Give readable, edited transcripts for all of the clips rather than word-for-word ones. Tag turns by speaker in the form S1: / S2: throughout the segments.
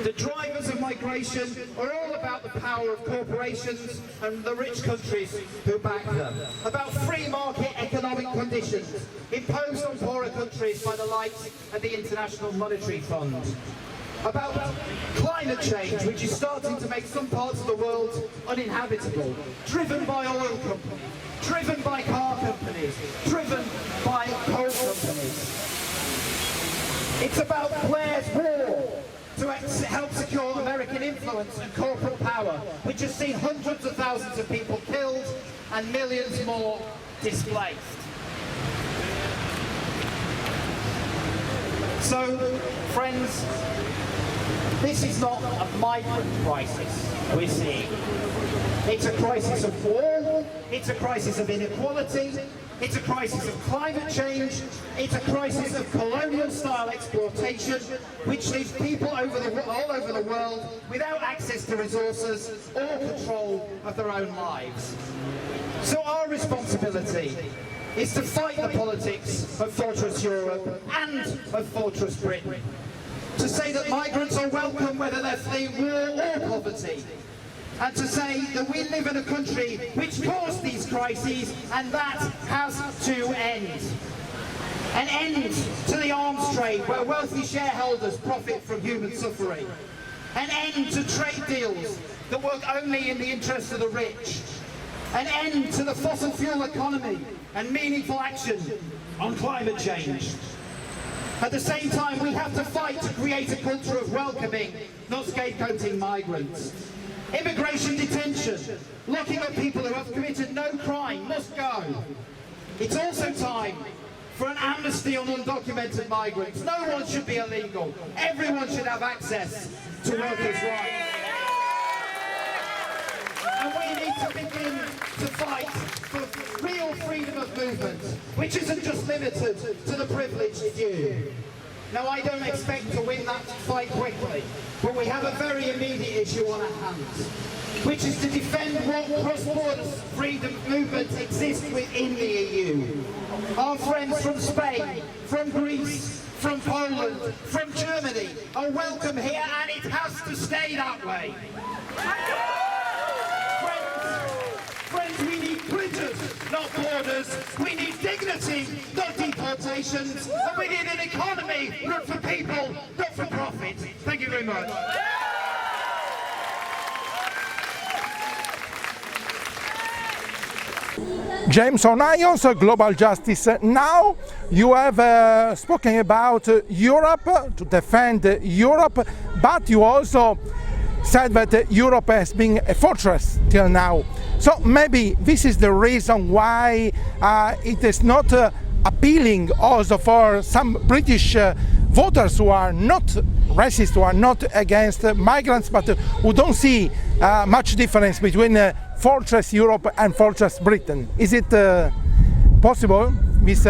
S1: The drivers of migration are all about the power of corporations and the rich countries who back them, about free market economic conditions imposed on poorer countries by the likes of the International Monetary Fund, about climate change, which is starting to make some parts of the world uninhabitable, driven by oil companies, driven by car companies, driven by coal companies. It's about Blair's war to help secure American influence and corporate power, which has seen hundreds of thousands of people killed and millions more displaced. So, friends, this is not a migrant crisis we're seeing. It's a crisis of war, it's a crisis of inequality, it's a crisis of climate change, it's a crisis of colonial-style exploitation, which leaves people all over the world without access to resources or control of their own lives. So our responsibility is to fight the politics of Fortress Europe and of Fortress Britain, to say that migrants are welcome whether they're fleeing war or poverty, and to say that we live in a country which caused these crises, and that has to end. An end to the arms trade where wealthy shareholders profit from human suffering. An end to trade deals that work only in the interests of the rich. An end to the fossil fuel economy and meaningful action on climate change. At the same time, we have to fight to create a culture of welcoming, not scapegoating migrants. Immigration detention, locking up people who have committed no crime, must go. It's also time for an amnesty on undocumented migrants. No one should be illegal. Everyone should have access to workers' rights. And we need to begin to fight for real freedom of movement, which isn't just limited to the privileged few. Now, I don't expect to win that fight quickly, but we have a very immediate issue on our hands, which is to defend what cross-border freedom movement exists within the EU. Our friends from Spain, from Greece, from Poland, from Germany are welcome here, and it has to stay that way. Friends, we need bridges, not borders. We need dignity, not deportations. And we need an economy run for people, not for profit. Thank you very much.
S2: James on Ions, Global Justice. Now you have spoken about Europe, to defend Europe, but you also said that Europe has been a fortress till now. So maybe this is the reason why it is not appealing also for some British voters who are not racist, who are not against migrants, but who don't see much difference between Fortress Europe and Fortress Britain. Is it possible, this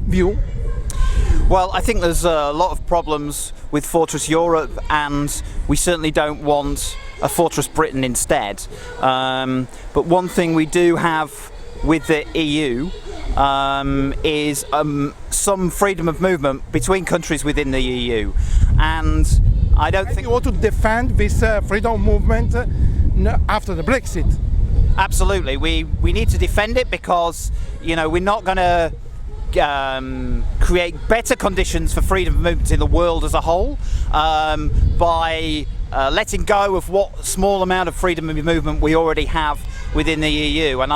S2: view?
S3: Well, I think there's a lot of problems with Fortress Europe, and we certainly don't want a Fortress Britain instead. But one thing we do have with the EU is some freedom of movement between countries within the EU. And I don't think...
S2: You want to defend this freedom of movement after the Brexit?
S3: Absolutely. We need to defend it because, you know, we're not going to create better conditions for freedom of movement in the world as a whole by letting go of what small amount of freedom of movement we already have within the EU. And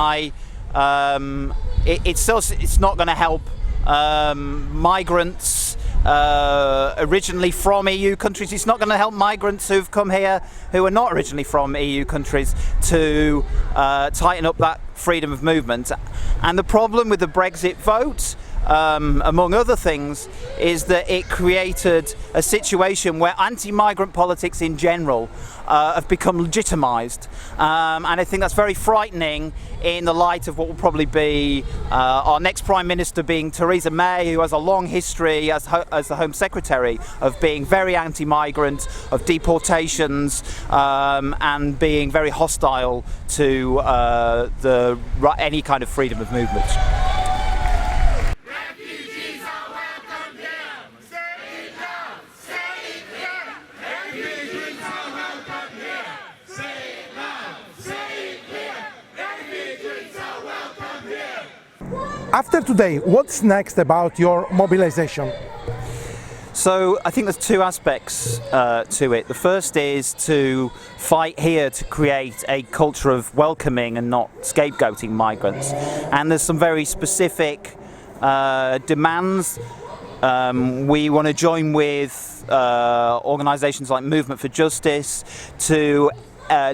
S3: it's not going to help migrants originally from EU countries. It's not going to help migrants who've come here who are not originally from EU countries to tighten up that freedom of movement. And the problem with the Brexit vote, among other things, is that it created a situation where anti-migrant politics in general have become legitimised, and I think that's very frightening in the light of what will probably be our next Prime Minister being Theresa May, who has a long history as the Home Secretary of being very anti-migrant, of deportations, and being very hostile to any kind of freedom of movement.
S4: Refugees are welcome here. Say it loud, say it clear. Refugees
S2: After today, what's next about your mobilization?
S3: So I think there's two aspects to it. The first is to fight here to create a culture of welcoming and not scapegoating migrants. And there's some very specific demands. We want to join with organisations like Movement for Justice to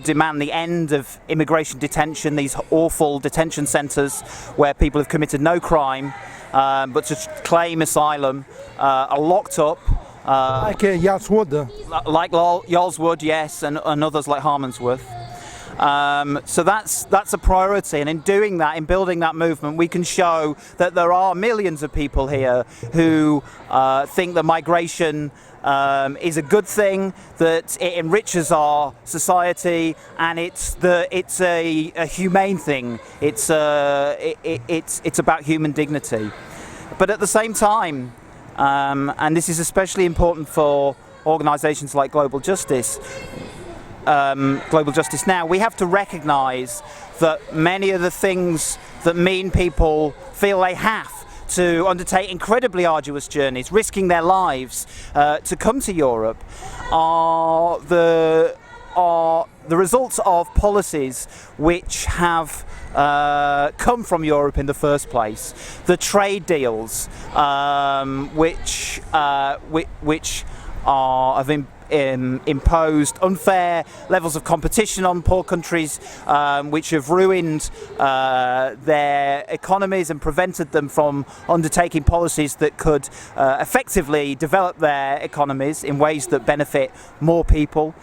S3: demand the end of immigration detention, these awful detention centres where people have committed no crime but to claim asylum are locked up.
S2: Like Yarlswood?
S3: Like Yarlswood, yes, and others like Harmondsworth. So that's a priority, and in doing that, in building that movement, we can show that there are millions of people here who think that migration is a good thing, that it enriches our society, and it's a humane thing. It's about human dignity. But at the same time, and this is especially important for organisations like Global Justice Now, we have to recognise that many of the things that mean people feel they have to undertake incredibly arduous journeys, risking their lives to come to Europe, are the results of policies which have come from Europe in the first place. The trade deals which have imposed unfair levels of competition on poor countries, which have ruined their economies and prevented them from undertaking policies that could effectively develop their economies in ways that benefit more people.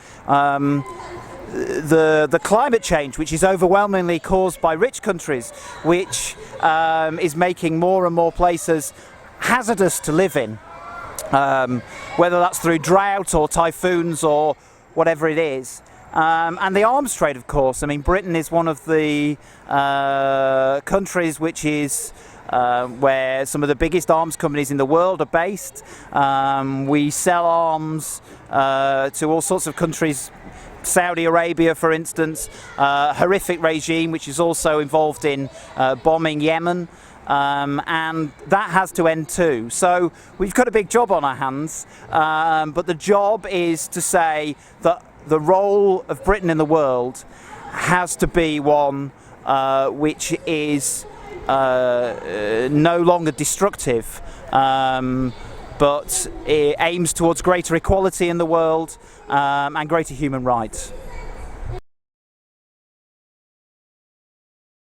S3: The climate change, which is overwhelmingly caused by rich countries, which is making more and more places hazardous to live in. Whether that's through drought or typhoons or whatever it is. And the arms trade, of course. I mean, Britain is one of the countries which is where some of the biggest arms companies in the world are based. We sell arms to all sorts of countries. Saudi Arabia, for instance, a horrific regime which is also involved in bombing Yemen. And that has to end too. So we've got a big job on our hands, but the job is to say that the role of Britain in the world has to be one which is no longer destructive, but it aims towards greater equality in the world and greater human rights.